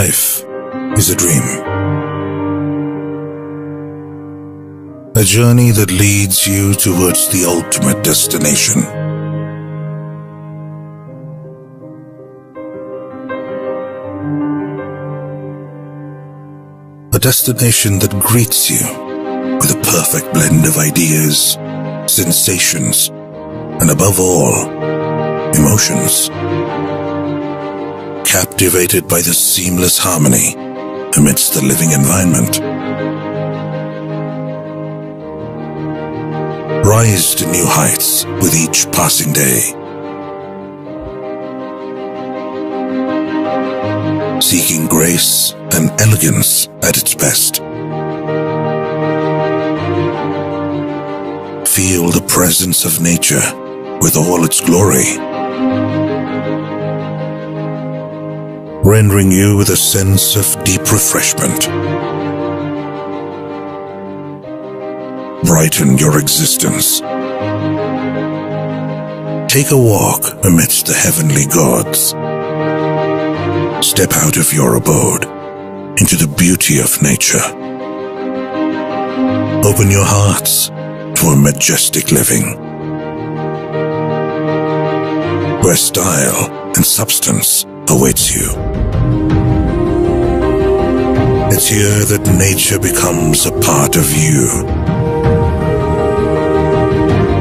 Life is a dream. A journey that leads you towards the ultimate destination. A destination that greets you with a perfect blend of ideas, sensations, and above all, emotions. Captivated by the seamless harmony amidst the living environment. Rise to new heights with each passing day. Seeking grace and elegance at its best. Feel the presence of nature with all its glory, rendering you with a sense of deep refreshment. Brighten your existence. Take a walk amidst the heavenly gods. Step out of your abode into the beauty of nature. Open your hearts to a majestic living, where style and substance awaits you. It's here that nature becomes a part of you.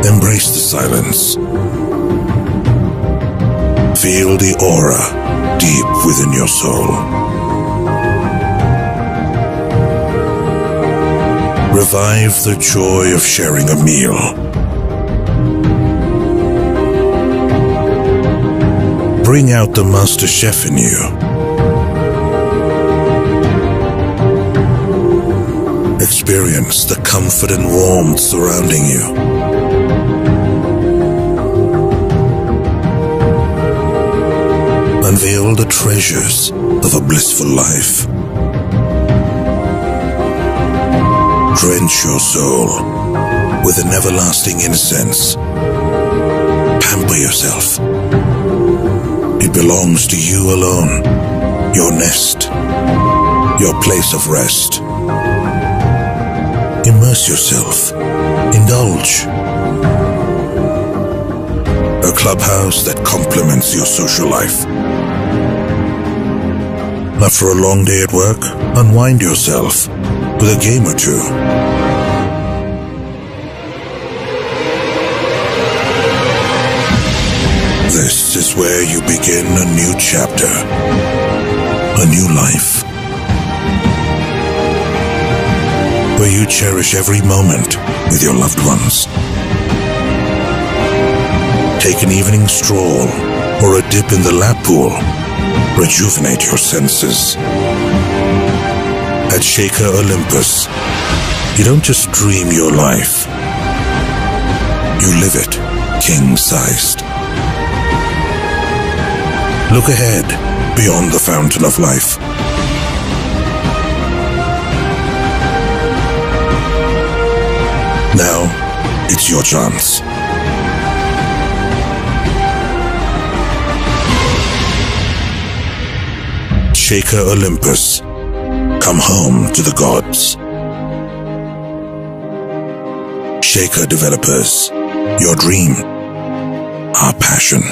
Embrace the silence. Feel the aura deep within your soul. Revive the joy of sharing a meal. Bring out the master chef in you. Experience the comfort and warmth surrounding you. Unveil the treasures of a blissful life. Drench your soul with an everlasting innocence. Pamper yourself. It belongs to you alone, your nest, your place of rest. Immerse yourself. Indulge. A clubhouse that complements your social life. After a long day at work, unwind yourself with a game or two. This is where you begin a new chapter, a new life, where you cherish every moment with your loved ones. Take an evening stroll or a dip in the lap pool. Rejuvenate your senses. At Sekhar Olympus, you don't just dream your life. You live it, king-sized. Look ahead, beyond the fountain of life. Now, it's your chance. Sekhar Olympus, come home to the gods. Sekhar Developers, your dream, our passion.